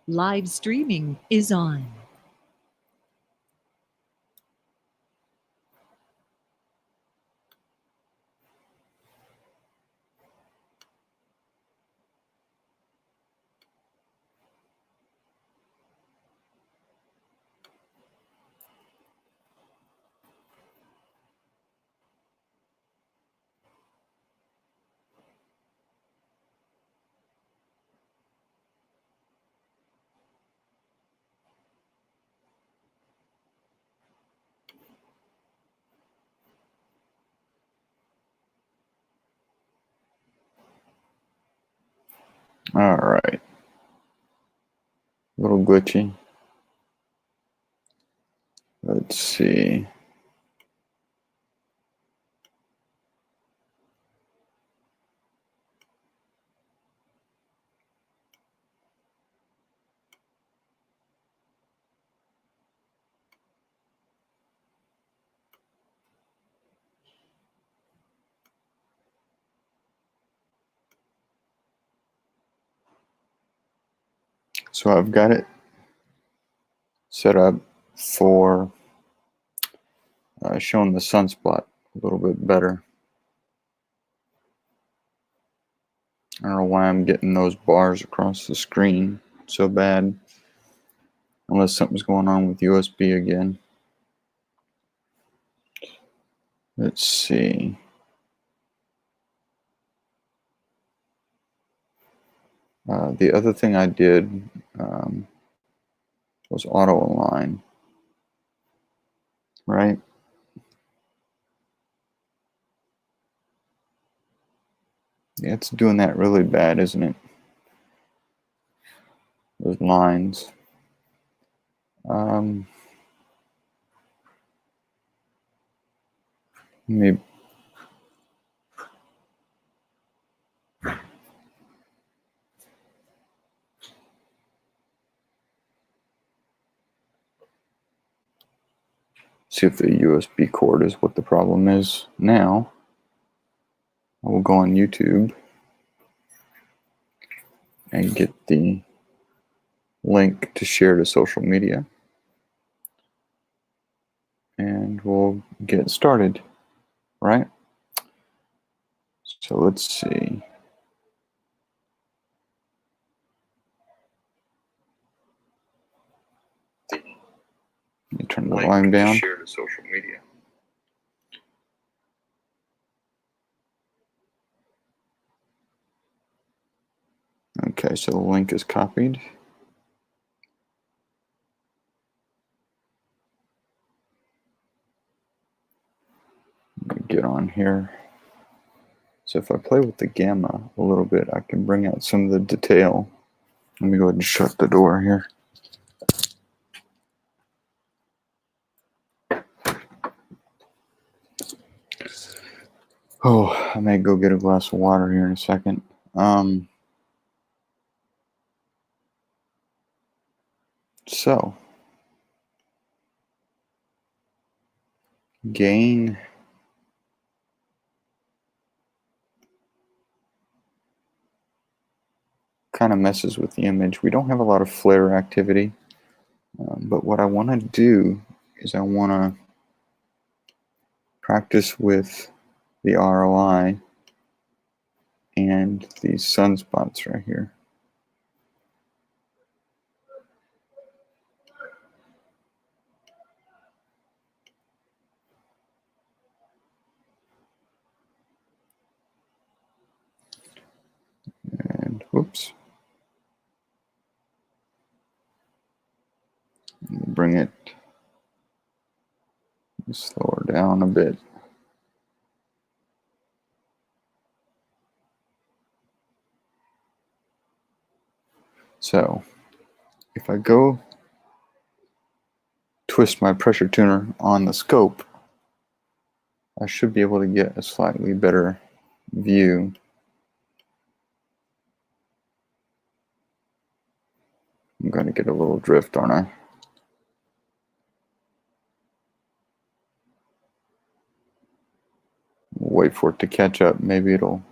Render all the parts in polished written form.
Live streaming is on. All right. A little glitchy. Let's see. So I've got it set up for showing the sunspot a little bit better. I don't know why I'm getting those bars across the screen so bad, unless something's going on with USB again. Let's see. The other thing I did was auto align, right? Yeah, it's doing that really bad, isn't it? Those lines. Maybe. See if the USB cord is what the problem is. Now, I will go on YouTube and get the link to share to social media. And we'll get started, right? So let's see. Let me turn the volume down. Share to social media. Okay, so the link is copied. Let me get on here. So if I play with the gamma a little bit, I can bring out some of the detail. Let me go ahead and shut the door here. Oh, I may go get a glass of water here in a second. So, gain kind of messes with the image. We don't have a lot of flare activity, but what I want to do is I want to practice with the ROI and these sunspots right here. And whoops. Bring it, slow her down a bit. So if I go twist my pressure tuner on the scope, I should be able to get a slightly better view. I'm going to get a little drift, aren't I? Wait for it to catch up. Maybe it'll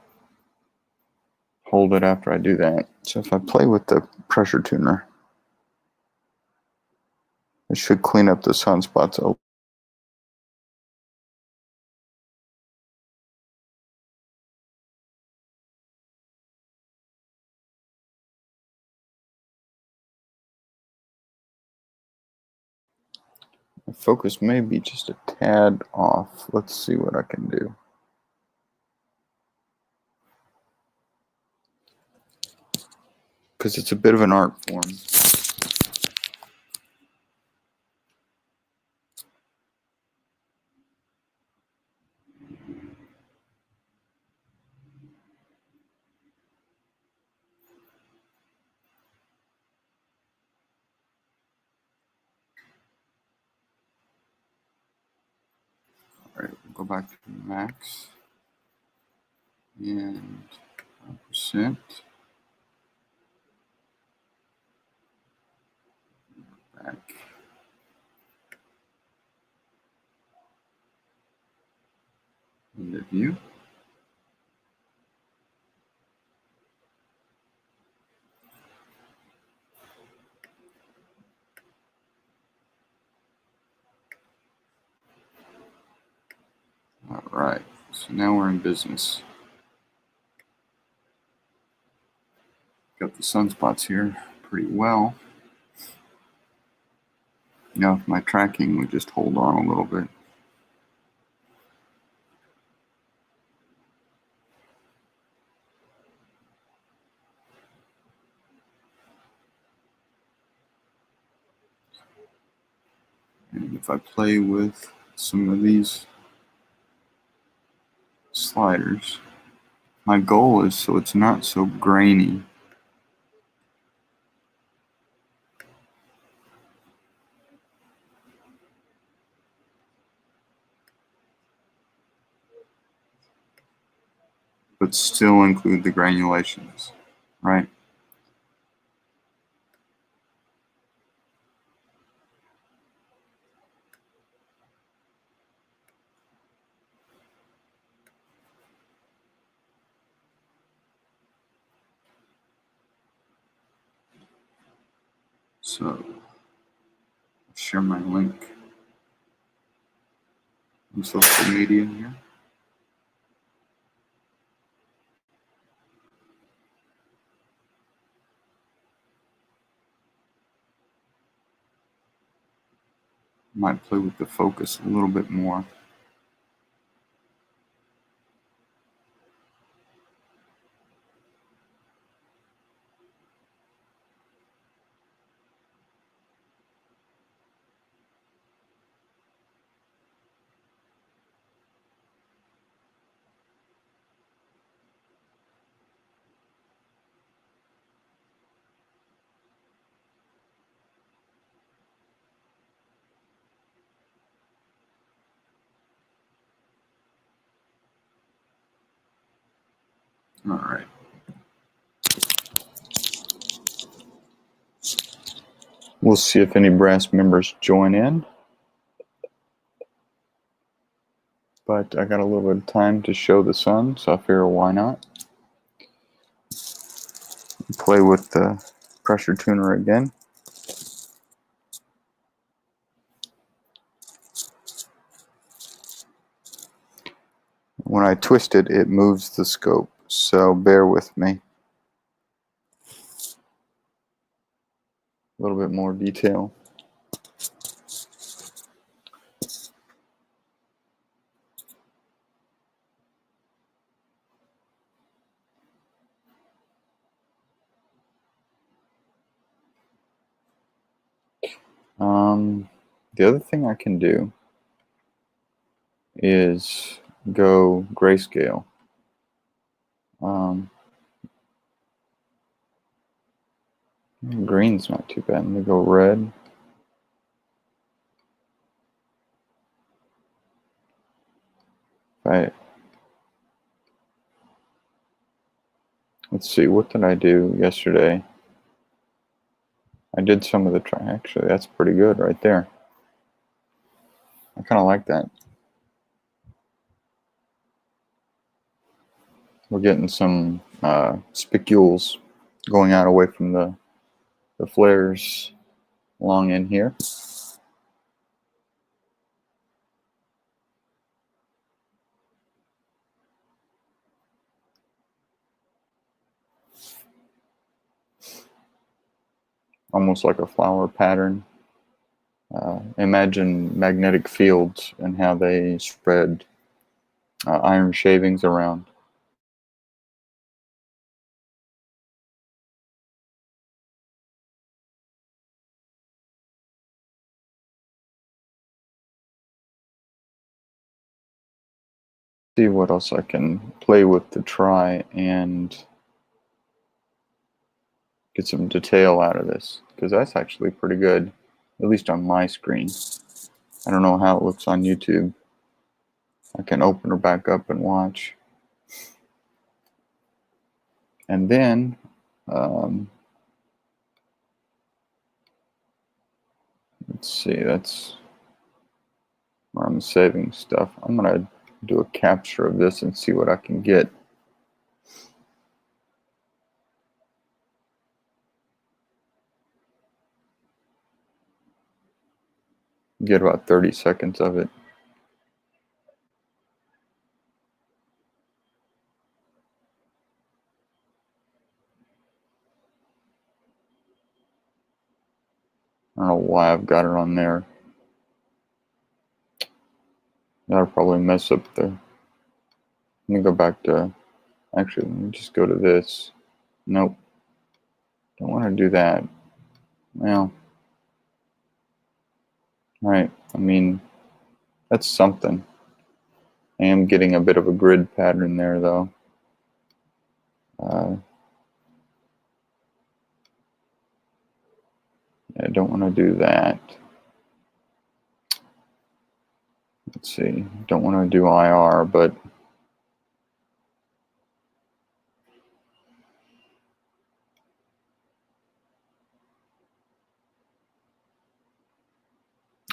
hold it after I do that. So if I play with the pressure tuner, It should clean up the sunspots a focus may be just a tad off. Let's see what I can do. Because it's a bit of an art form. Alright, we'll go back to max and 5%. Back. In the view. Alright, so now we're in business. Got the sunspots here pretty well. Now if my tracking would just hold on a little bit. And if I play with some of these sliders, my goal is so it's not so grainy. But still include the granulations, right? So, share my link on social media here. Might play with the focus a little bit more. All right. We'll see if any brass members join in. But I got a little bit of time to show the sun, so I figure why not. Play with the pressure tuner again. When I twist it, it moves the scope, so bear with me. A little bit more detail. The other thing I can do is go grayscale. Green's not too bad. Let me go red. Right. Let's see, what did I do yesterday? I did some of the actually, that's pretty good right there. I kind of like that. We're getting some spicules going out away from the flares along in here. almost like a flower pattern. Imagine magnetic fields and how they spread iron shavings around. See what else I can play with to try and get some detail out of this, because that's actually pretty good, at least on my screen. I don't know how it looks on YouTube. I can open her back up and watch. And then let's see, that's where I'm saving stuff. I'm gonna do a capture of this and see what I can get. Get about 30 seconds of it. I don't know why I've got it on there. That'll probably mess up the... Let me go back to... Actually, let me just go to this. Nope. Don't want to do that. Well... Right. I mean, that's something. I am getting a bit of a grid pattern there, though. I don't want to do that. Let's see. Don't want to do IR, but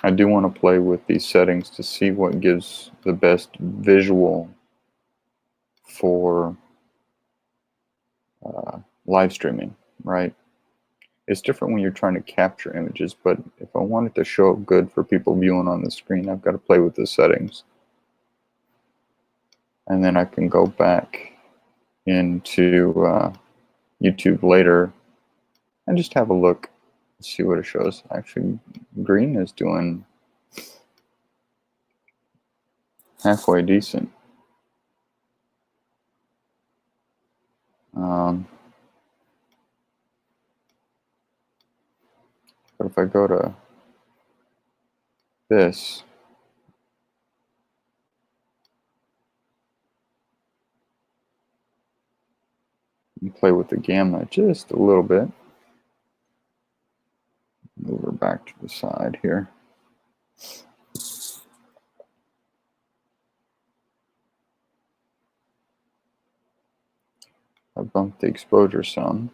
I do want to play with these settings to see what gives the best visual for live streaming, right? It's different when you're trying to capture images, but if I want it to show up good for people viewing on the screen, I've got to play with the settings. And then I can go back into YouTube later and just have a look, see what it shows. Actually, green is doing halfway decent. But if I go to this, and play with the gamma just a little bit. Move her back to the side here. I bumped the exposure some.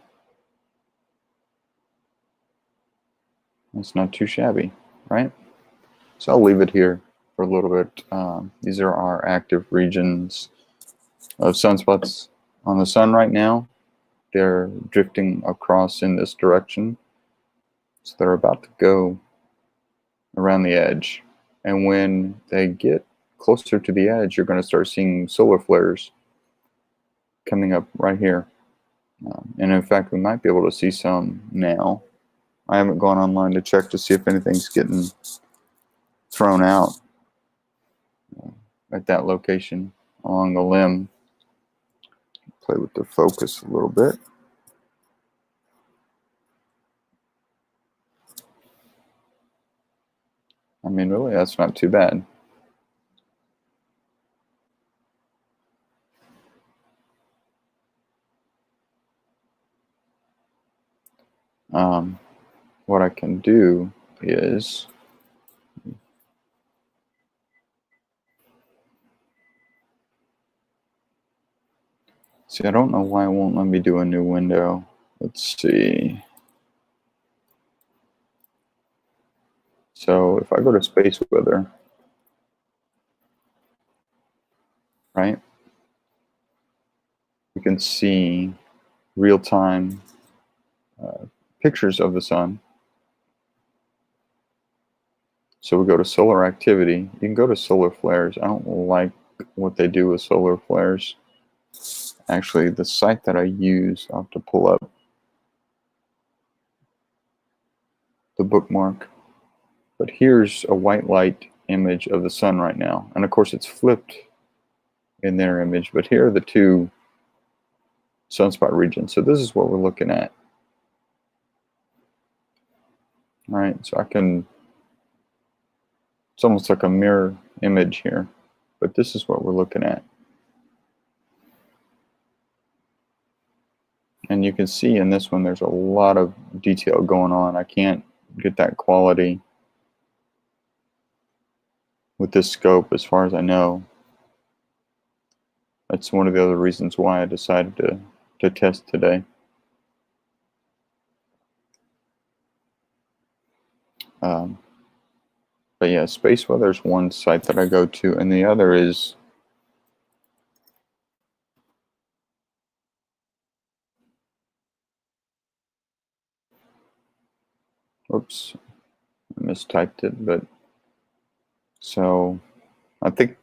It's not too shabby, right? So I'll leave it here for a little bit. These are our active regions of sunspots on the sun right now. They're drifting across in this direction. So they're about to go around the edge. And when they get closer to the edge, you're going to start seeing solar flares coming up right here. And in fact, we might be able to see some now. I haven't gone online to check to see if anything's getting thrown out at that location along the limb. Play with the focus a little bit. I mean, really, that's not too bad. What I can do is see, I don't know why it won't let me do a new window. Let's see. So if I go to Space Weather, right, you can see real-time pictures of the sun. So we go to solar activity. You can go to solar flares. I don't like what they do with solar flares. Actually, the site that I use, I'll have to pull up. the bookmark. But here's a white light image of the sun right now. And of course it's flipped in their image, but here are the two sunspot regions. So this is what we're looking at. All right, so it's almost like a mirror image here, but this is what we're looking at. And you can see in this one there's a lot of detail going on. I can't get that quality with this scope as far as I know. That's one of the other reasons why I decided to test today. But yeah, space weather is one site that I go to, and the other is oops, I mistyped it, but so I think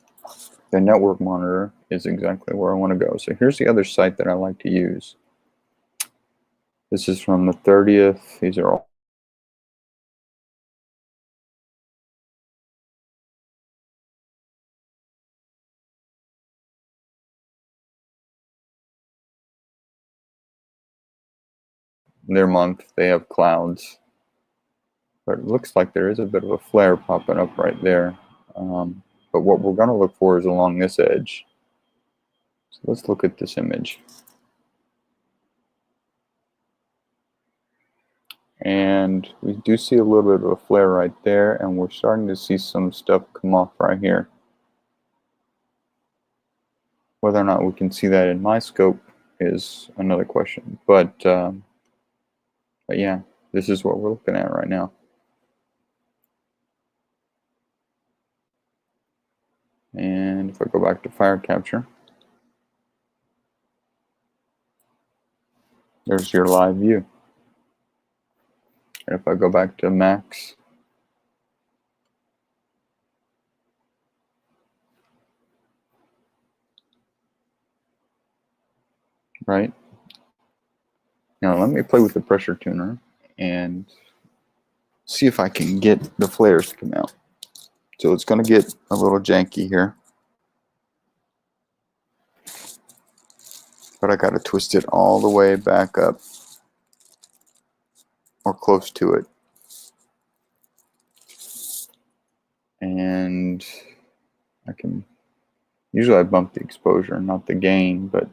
the network monitor is exactly where I want to go. So here's the other site that I like to use. This is from the 30th. These are all their month. They have clouds, but it looks like there is a bit of a flare popping up right there. But what we're going to look for is along this edge. So let's look at this image. And we do see a little bit of a flare right there, and we're starting to see some stuff come off right here. Whether or not we can see that in my scope is another question. But yeah, this is what we're looking at right now. And if I go back to fire capture, there's your live view. And if I go back to max, right? Now let me play with the pressure tuner and see if I can get the flares to come out. So it's going to get a little janky here, but I got to twist it all the way back up or close to it. And I can, usually I bump the exposure, not the gain, but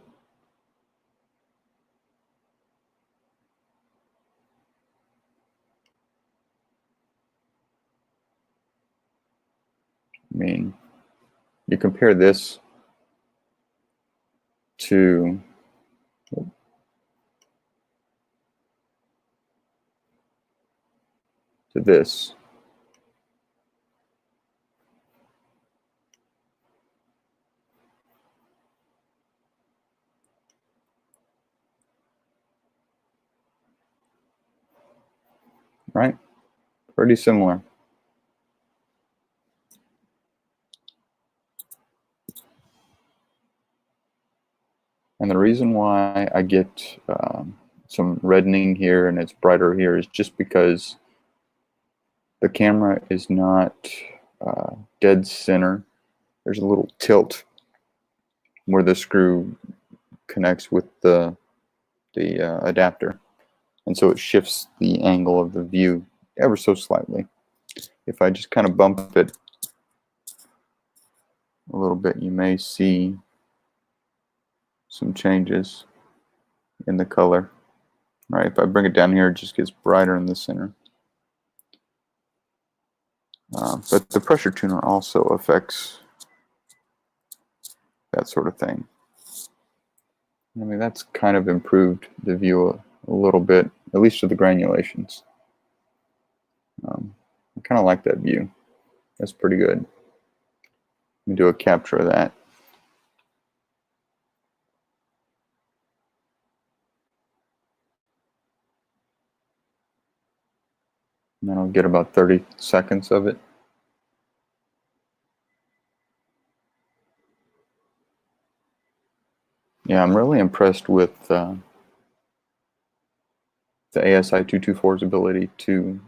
I mean, you compare this to this. Right? Pretty similar. And the reason why I get some reddening here and it's brighter here is just because the camera is not dead center. There's a little tilt where the screw connects with the adapter, and so it shifts the angle of the view ever so slightly. If I just kind of bump it a little bit, you may see some changes in the color. Right? If I bring it down here, it just gets brighter in the center. But the pressure tuner also affects that sort of thing. I mean, that's kind of improved the view a little bit, at least with the granulations. I kind of like that view. That's pretty good. Let me do a capture of that. And then I'll get about 30 seconds of it. Yeah, I'm really impressed with the ASI 224's ability to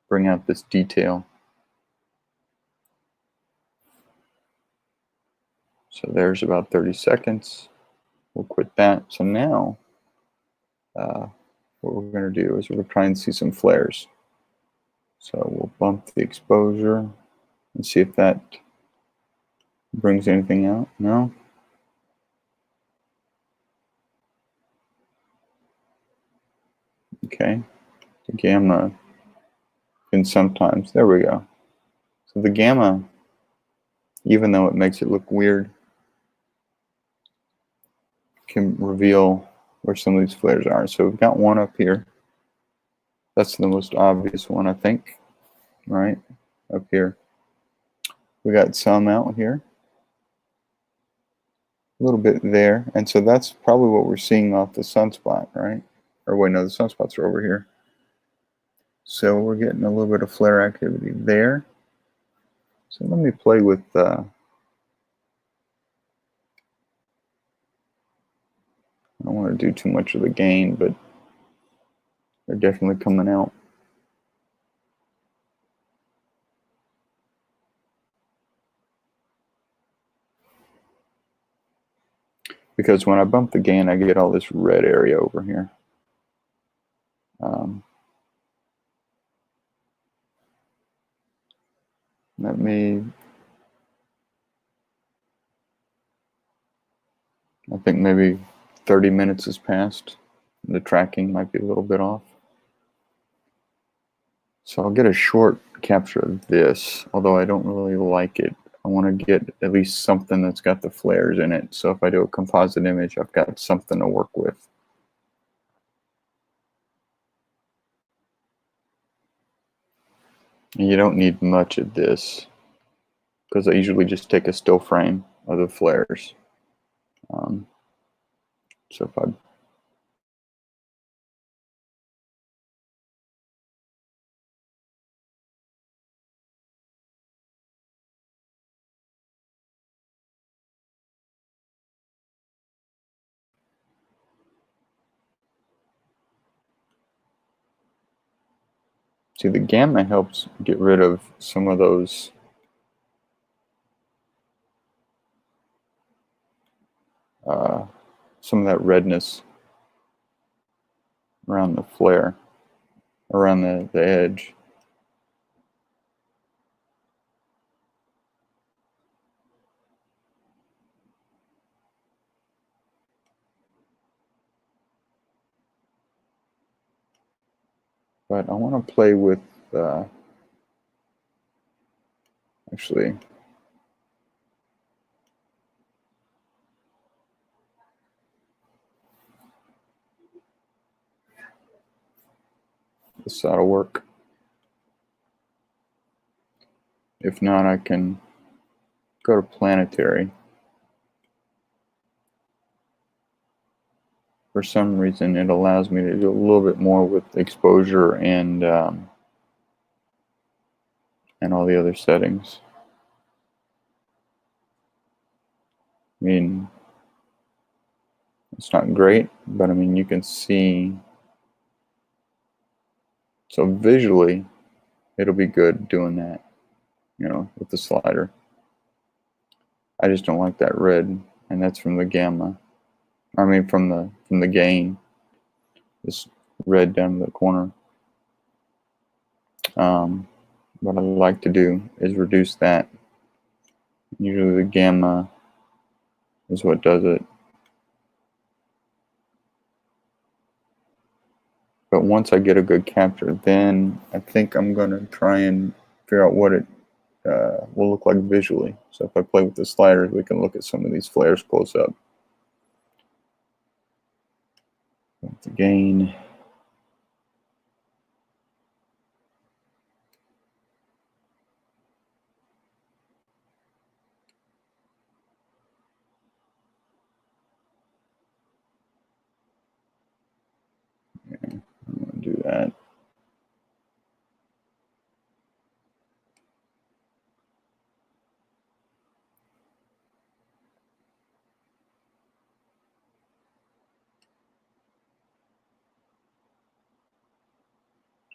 bring out this detail. So there's about 30 seconds. We'll quit that. So now what we're going to do is we're going to try and see some flares. So we'll bump the exposure and see if that brings anything out. No? Okay. The gamma can sometimes, there we go. So the gamma, even though it makes it look weird, can reveal where some of these flares are. So we've got one up here. That's the most obvious one, I think, right? Up here. We got some out here. A little bit there. And so that's probably what we're seeing off the sunspot, right? Or wait, no, the sunspots are over here. So we're getting a little bit of flare activity there. So let me play with I don't want to do too much of the gain, but they're definitely coming out. Because when I bump the gain, I get all this red area over here. Let me, I think maybe 30 minutes has passed. The tracking might be a little bit off. So I'll get a short capture of this, although I don't really like it. I want to get at least something that's got the flares in it. So if I do a composite image, I've got something to work with. And you don't need much of this, because I usually just take a still frame of the flares. So if I see, the gamma helps get rid of some of those some of that redness around the flare, around the edge. But I want to play with actually this ought to work. If not, I can go to planetary. For some reason, it allows me to do a little bit more with exposure and all the other settings. I mean, it's not great, but I mean, you can see. So visually, it'll be good doing that, you know, with the slider. I just don't like that red, and that's from the gamma. I mean, from the gain. This red down in the corner. What I like to do is reduce that. Usually the gamma is what does it. But once I get a good capture, then I think I'm going to try and figure out what it will look like visually. So if I play with the sliders, we can look at some of these flares close up. The gain. Yeah, I'm going to do that.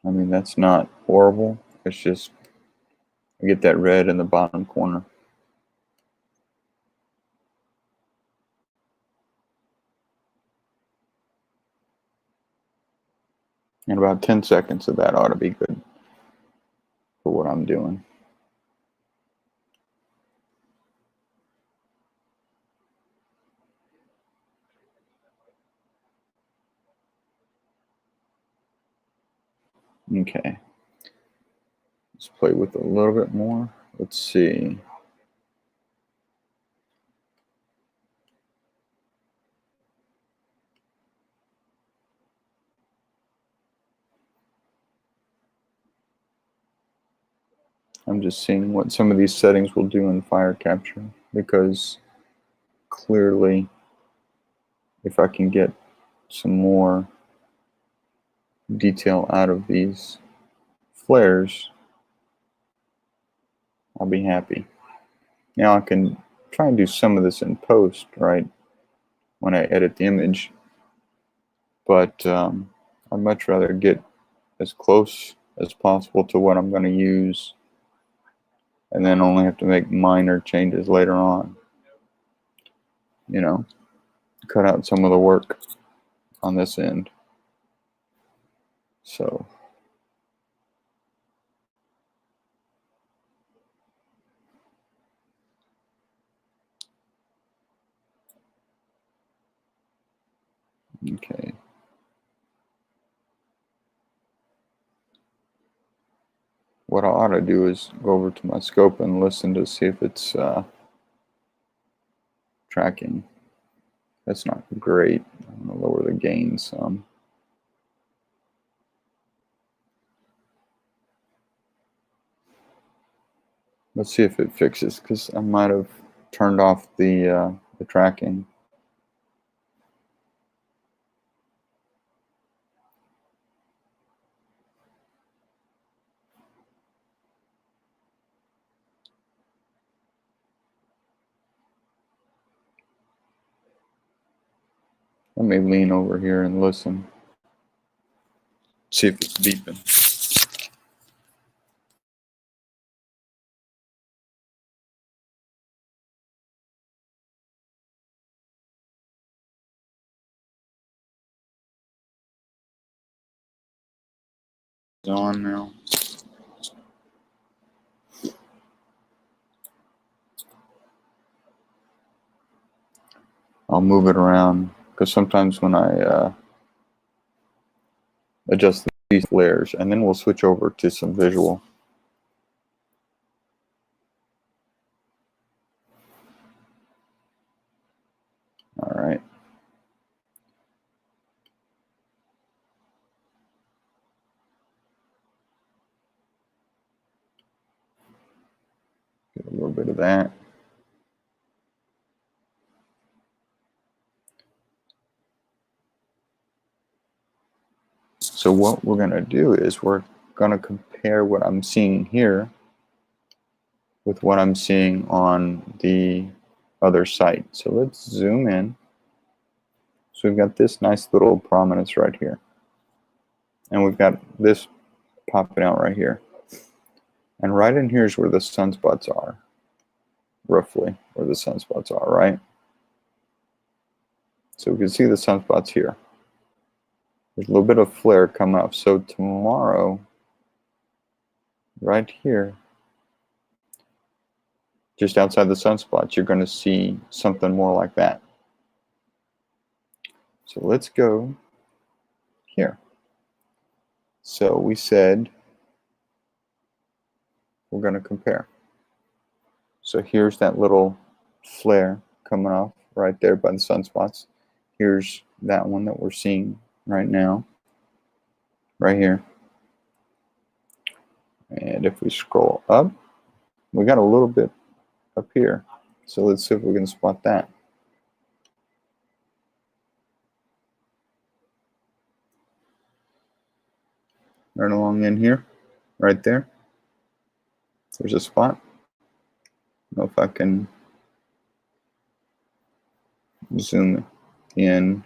I mean, that's not horrible. It's just I get that red in the bottom corner. And about 10 seconds of that ought to be good for what I'm doing. Okay. Let's play with a little bit more. Let's see. I'm just seeing what some of these settings will do in fire capture, because clearly if I can get some more detail out of these flares, I'll be happy. Now I can try and do some of this in post, right, when I edit the image, but I'd much rather get as close as possible to what I'm going to use and then only have to make minor changes later on. You know, cut out some of the work on this end. So okay. What I ought to do is go over to my scope and listen to see if it's tracking. That's not great. I'm going to lower the gain some. Let's see if it fixes, because I might have turned off the tracking. Let me lean over here and listen. See if it's beeping. It's on now. I'll move it around, because sometimes when I adjust these flares, and then we'll switch over to some visual. All right. Get a little bit of that. So what we're going to do is we're going to compare what I'm seeing here with what I'm seeing on the other site. So let's zoom in. So we've got this nice little prominence right here. And we've got this popping out right here. And right in here is where the sunspots are. Roughly where the sunspots are, right? So we can see the sunspots here. There's a little bit of flare coming up. So tomorrow, right here, just outside the sunspots, you're going to see something more like that. So let's go here. So we said we're going to compare. So here's that little flare coming off right there by the sunspots. Here's that one that we're seeing right now, right here. And if we scroll up, we got a little bit up here. So let's see if we can spot that. Right along in here, right there. There's a spot. I don't know if I can zoom in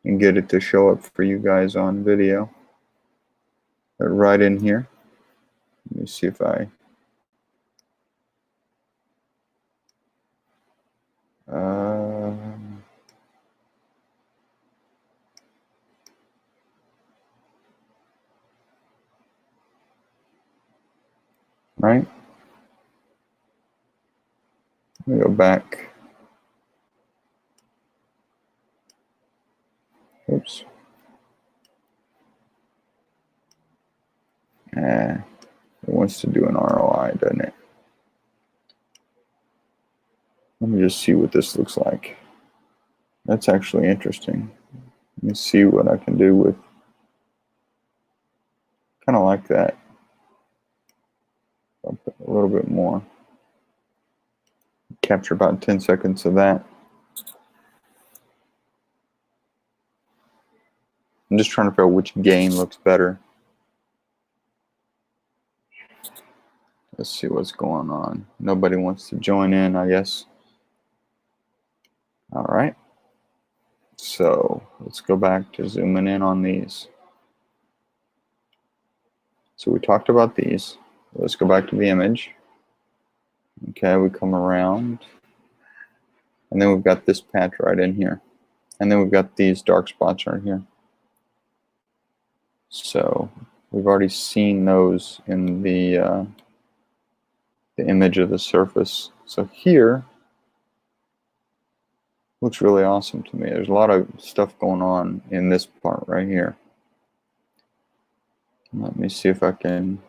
and get it to show up for you guys on video. right in here. Let me see if I right. Let me go back. Oops. It wants to do an ROI, doesn't it? Let me just see what this looks like. That's actually interesting. Let me see what I can do with kind of like that. I'll put a little bit more. Capture about 10 seconds of that. I'm just trying to figure out which game looks better. Let's see what's going on. Nobody wants to join in, I guess. All right. So let's go back to zooming in on these. So we talked about these. Let's go back to the image. Okay, we come around. And then we've got this patch right in here. And then we've got these dark spots right here. So we've already seen those in the image of the surface. So here looks really awesome to me. There's a lot of stuff going on in this part right here. Let me see if I can.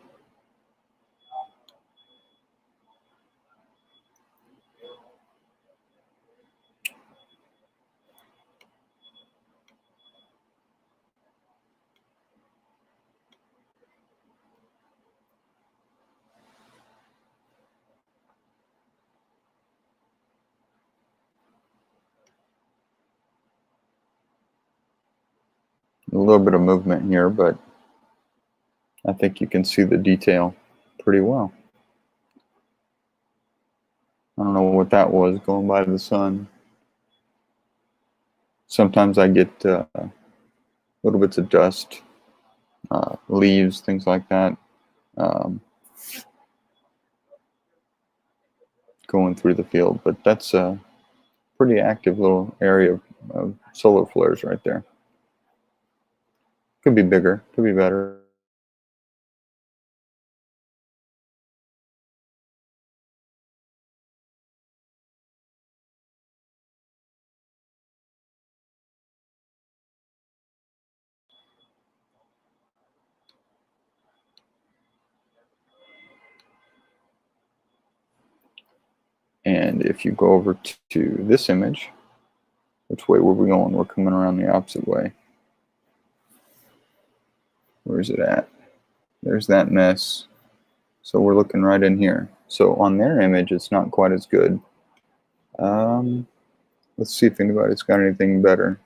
A little bit of movement here, but I think you can see the detail pretty well. I don't know what that was going by the sun. Sometimes I get little bits of dust, leaves, things like that, going through the field. But that's a pretty active little area of solar flares right there. Could be bigger, could be better. And if you go over to this image, which way were we going? We're coming around the opposite way. Where's it at? There's that mess. So we're looking right in here. So on their image, it's not quite as good. Let's see if anybody's got anything better.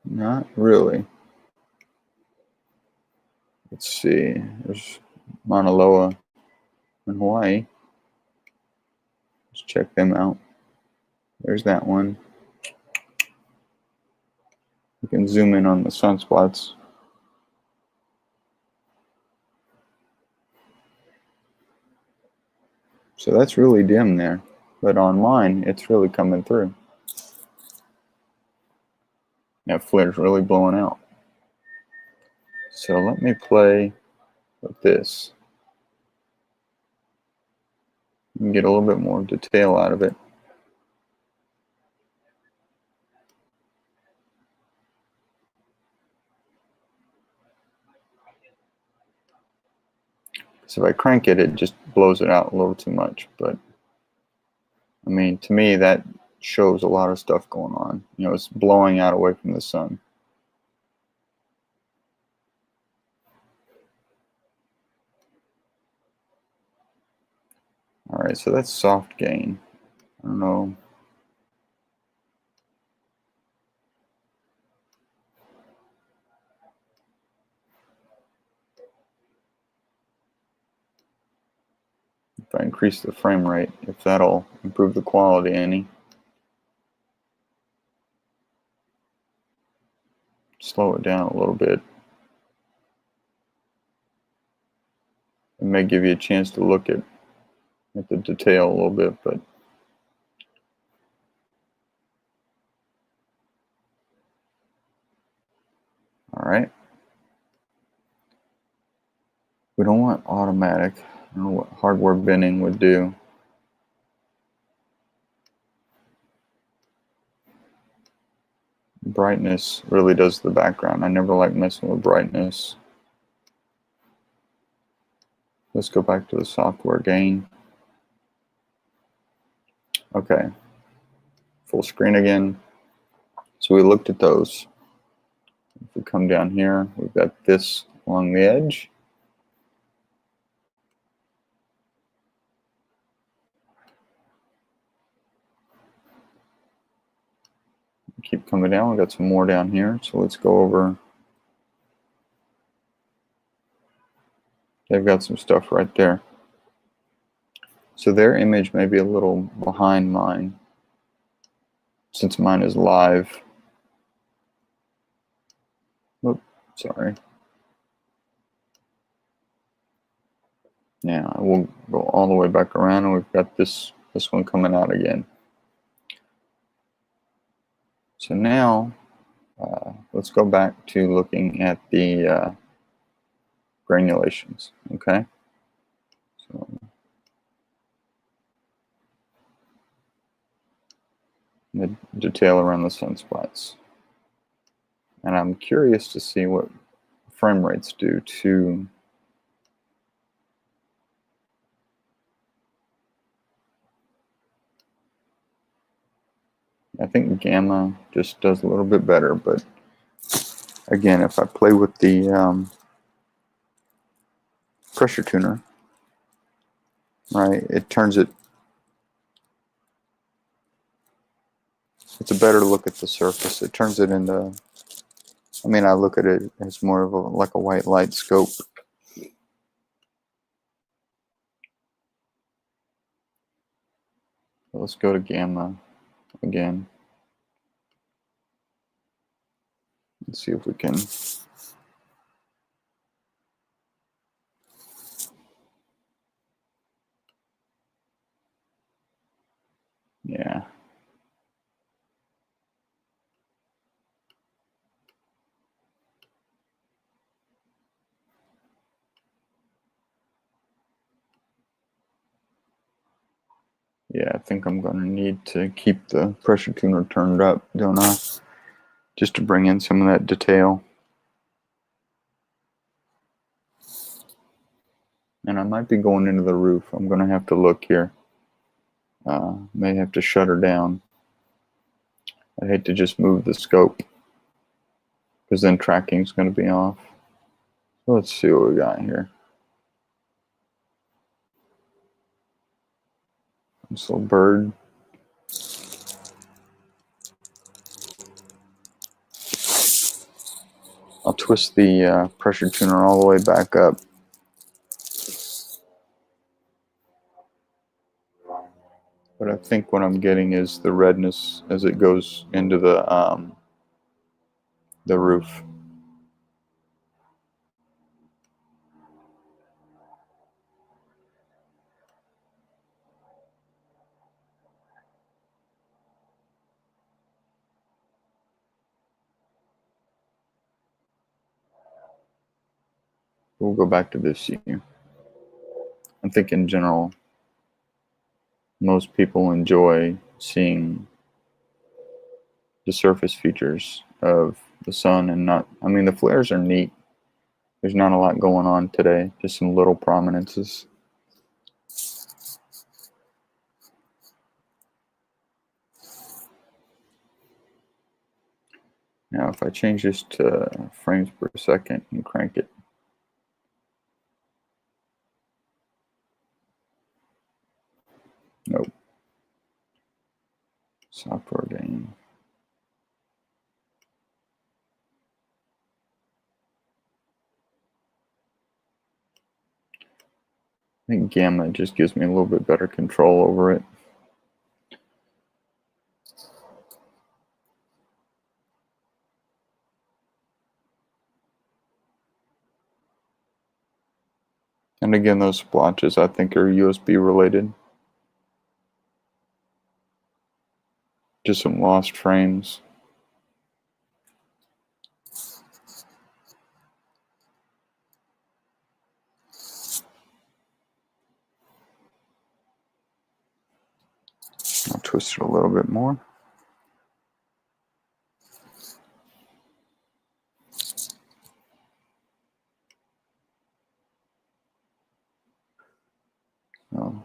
Not really. Let's see. There's Mauna Loa in Hawaii. Let's check them out. There's that one. You can zoom in on the sunspots. So that's really dim there. But on mine, it's really coming through. That flare's really blowing out. So let me play with this. You can get a little bit more detail out of it. So if I crank it, it just blows it out a little too much. But I mean, to me, that shows a lot of stuff going on. You know, it's blowing out away from the sun. All right, so that's soft gain. I don't know. If I increase the frame rate, if that'll improve the quality any. slow it down a little bit. It may give you a chance to look at the detail a little bit, but all right. We don't want automatic. I don't know what hardware binning would do. Brightness really does the background. I never like messing with brightness. Let's go back to the software gain. Okay, full screen again. So we looked at those. If we come down here, we've got this along the edge. Keep coming down. We've got some more down here. So let's go over. They've got some stuff right there. So their image may be a little behind mine, since mine is live. Oops, sorry. Now we'll go all the way back around, and we've got this one coming out again. So now let's go back to looking at the granulations. Okay. So the detail around the sunspots, and I'm curious to see what frame rates do to I think gamma just does a little bit better, but again, if I play with the pressure tuner, right, it turns it. It's a better look at the surface. It turns it into. I mean, I look at it as more of like a white light scope. Let's go to gamma again. Let's see if we can. Yeah. Yeah, I think I'm going to need to keep the pressure tuner turned up, don't I? Just to bring in some of that detail. And I might be going into the roof. I'm going to have to look here. May have to shut her down. I hate to just move the scope, because then tracking is going to be off. So let's see what we got here. This little bird. I'll twist the pressure tuner all the way back up. But I think what I'm getting is the redness as it goes into the roof. We'll go back to this here. I think in general, most people enjoy seeing the surface features of the sun and not, I mean, the flares are neat. There's not a lot going on today, just some little prominences. Now, if I change this to frames per second and crank it, nope. Software gain. I think gamma just gives me a little bit better control over it. And again, those splotches I think are USB related. Just some lost frames. I'll twist it a little bit more. Um,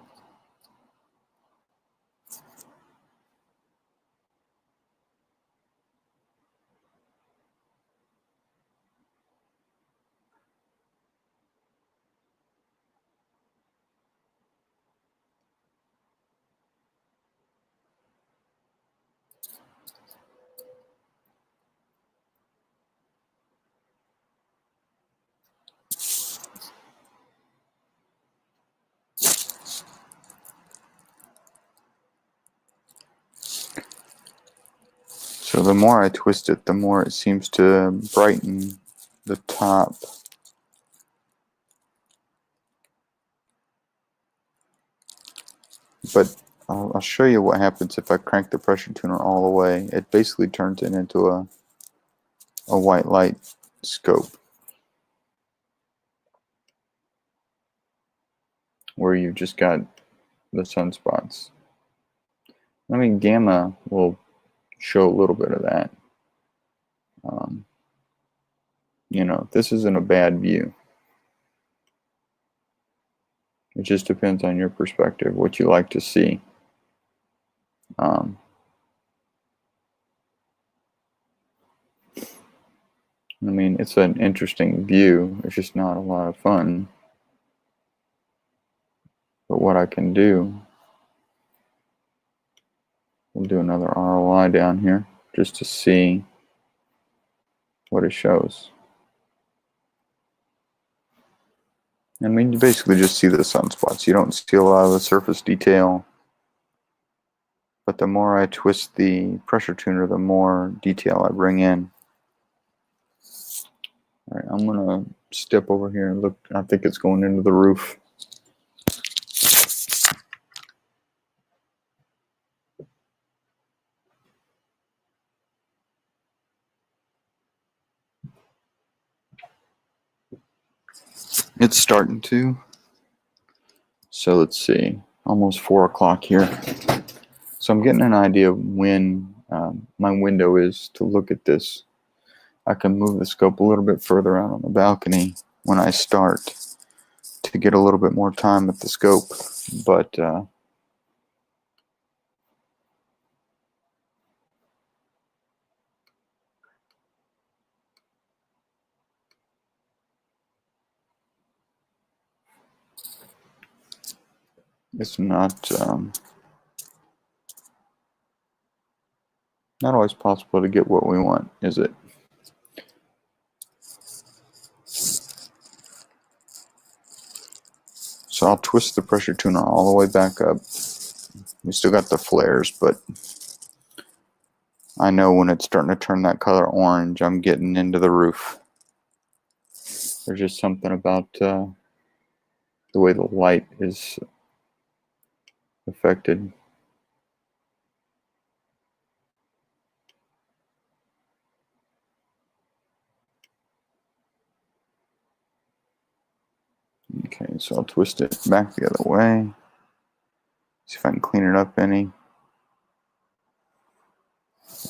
So the more I twist it, the more it seems to brighten the top. But I'll show you what happens if I crank the pressure tuner all the way. It basically turns it into a white light scope, where you've just got the sunspots. I mean, gamma will show a little bit of that. You know, this isn't a bad view. It just depends on your perspective, what you like to see. I mean, it's an interesting view. It's just not a lot of fun. But what I can do, we'll do another ROI down here just to see what it shows. I mean, you basically just see the sunspots. You don't see a lot of the surface detail. But the more I twist the pressure tuner, the more detail I bring in. All right, I'm going to step over here and look. I think it's going into the roof. It's starting to. So let's see, almost 4 o'clock here. So I'm getting an idea of when my window is to look at this. I can move the scope a little bit further out on the balcony when I start to get a little bit more time at the scope. But it's not always possible to get what we want, is it? So I'll twist the pressure tuner all the way back up. We still got the flares, but I know when it's starting to turn that color orange, I'm getting into the roof. There's just something about the way the light is affected. Okay, so I'll twist it back the other way. See if I can clean it up any.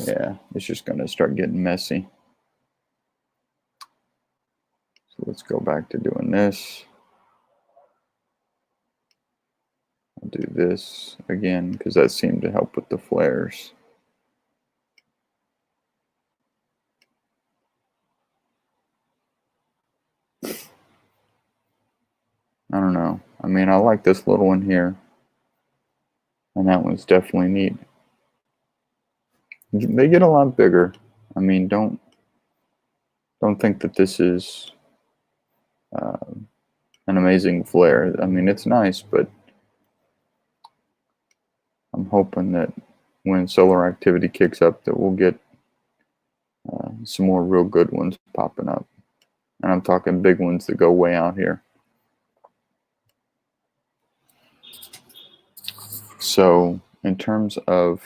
Yeah, it's just going to start getting messy. So let's go back to doing this. I'll do this again because that seemed to help with the flares. I don't know. I mean, I like this little one here. And that one's definitely neat. They get a lot bigger. I mean, don't think that this is an amazing flare. I mean, it's nice, but I'm hoping that when solar activity kicks up that we'll get some more real good ones popping up. And I'm talking big ones that go way out here. So in terms of,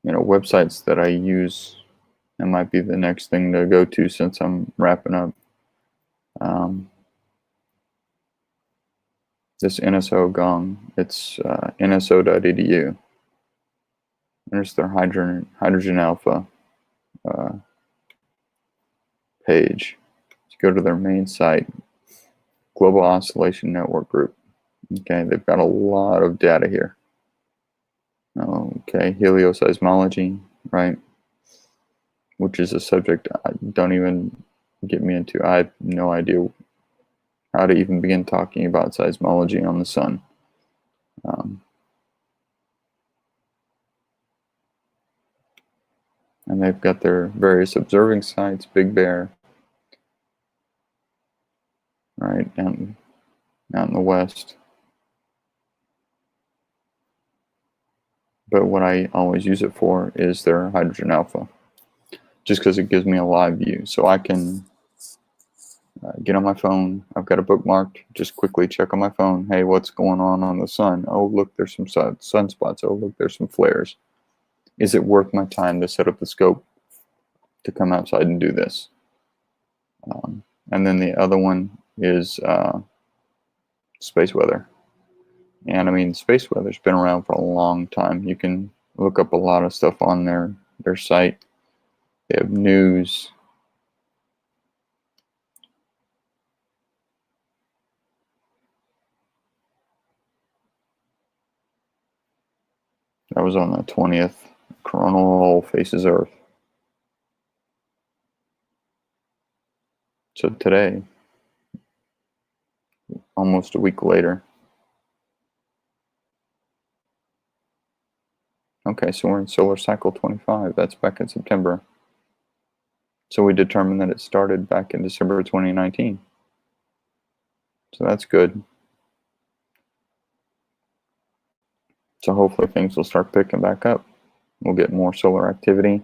websites that I use, that might be the next thing to go to since I'm wrapping up. This NSO Gong, it's nso.edu. There's their hydrogen alpha page. You go to their main site, Global Oscillation Network Group. Okay, they've got a lot of data here. Okay, helioseismology, right? Which is a subject I don't even get me into. I have no idea how to even begin talking about seismology on the sun. And they've got their various observing sites, Big Bear, right, out in the west. But what I always use it for is their hydrogen alpha, just because it gives me a live view. So I can get on my phone. I've got it bookmarked. Just quickly check on my phone. Hey, what's going on the sun? Oh, look, there's some sunspots. Oh, look, there's some flares. Is it worth my time to set up the scope to come outside and do this? And then the other one is space weather. And I mean, space weather's been around for a long time. You can look up a lot of stuff on their site. They have news. That was on the 20th. Coronal faces Earth. So today, almost a week later. Okay, so we're in solar cycle 25. That's back in September. So we determined that it started back in December 2019. So that's good. So hopefully things will start picking back up. We'll get more solar activity.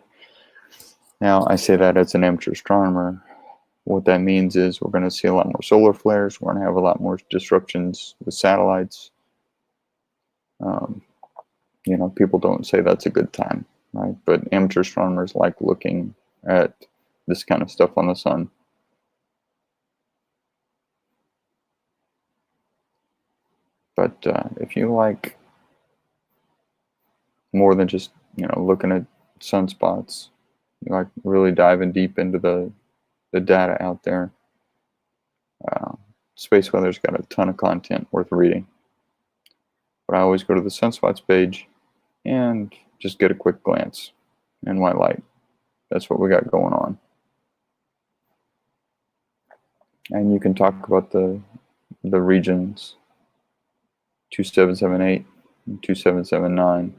Now, I say that as an amateur astronomer. What that means is we're going to see a lot more solar flares. We're going to have a lot more disruptions with satellites. People don't say that's a good time, right? But amateur astronomers like looking at this kind of stuff on the sun. But if you like more than just looking at sunspots, you like really diving deep into the data out there, Space Weather's got a ton of content worth reading. But I always go to the sunspots page and just get a quick glance in white light. That's what we got going on. And you can talk about the regions 2778 and 2779.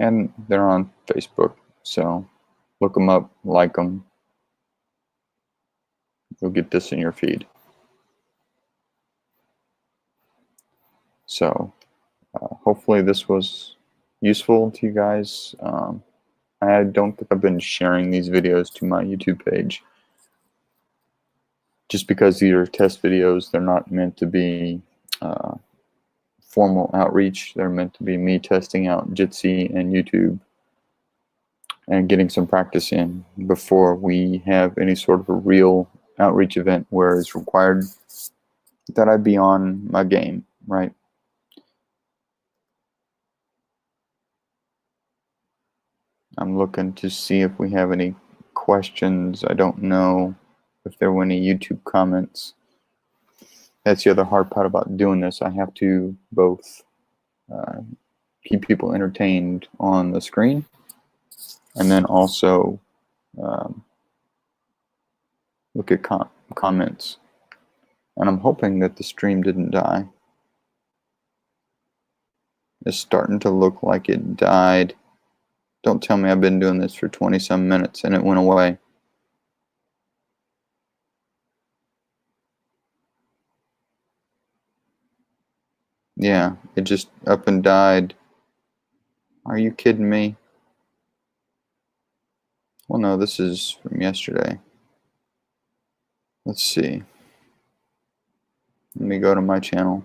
And they're on Facebook, so look them up, like them. You'll get this in your feed. So hopefully this was useful to you guys. I don't think I've been sharing these videos to my YouTube page, just because these are test videos. They're not meant to be formal outreach. They're meant to be me testing out Jitsi and YouTube and getting some practice in before we have any sort of a real outreach event where it's required that I be on my game, right? I'm looking to see if we have any questions. I don't know if there were any YouTube comments. That's the other hard part about doing this. I have to both keep people entertained on the screen and then also look at comments. And I'm hoping that the stream didn't die. It's starting to look like it died. Don't tell me I've been doing this for 20-some minutes and it went away. Yeah, it just up and died. Are you kidding me? Well, no, this is from yesterday. Let's see. Let me go to my channel.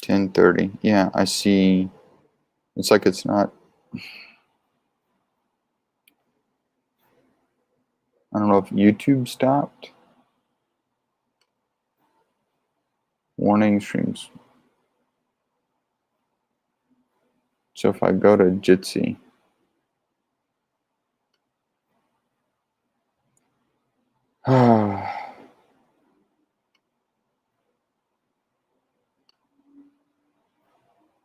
10:30. Yeah, I see. It's like it's not. I don't know if YouTube stopped. Warning streams. So if I go to Jitsi,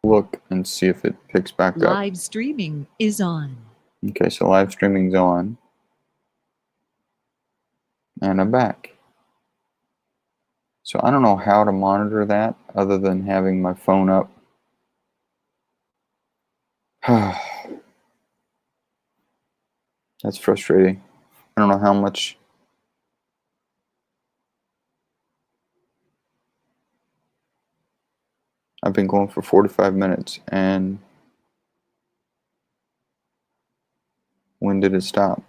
look and see if it picks back up. Live streaming is on. Okay, so live streaming's on. And I'm back. So I don't know how to monitor that other than having my phone up. That's frustrating. I don't know how much. I've been going for 45 minutes, and when did it stop?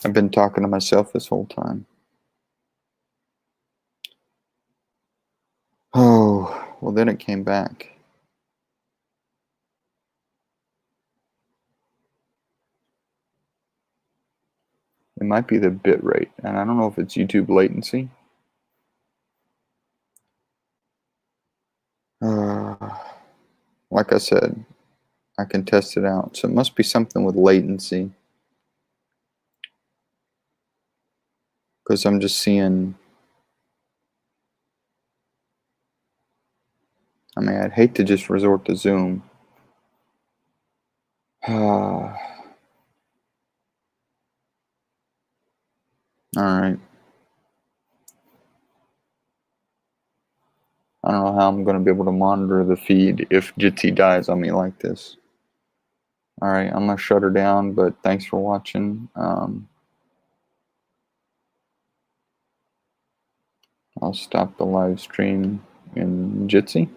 I've been talking to myself this whole time. Oh, well, then it came back. It might be the bit rate, and I don't know if it's YouTube latency. Like I said, I can test it out. So it must be something with latency, because I'm just seeing. I mean, I'd hate to just resort to Zoom. All right. I don't know how I'm going to be able to monitor the feed if Jitsi dies on me like this. All right, I'm going to shut her down, but thanks for watching. I'll stop the live stream in Jitsi.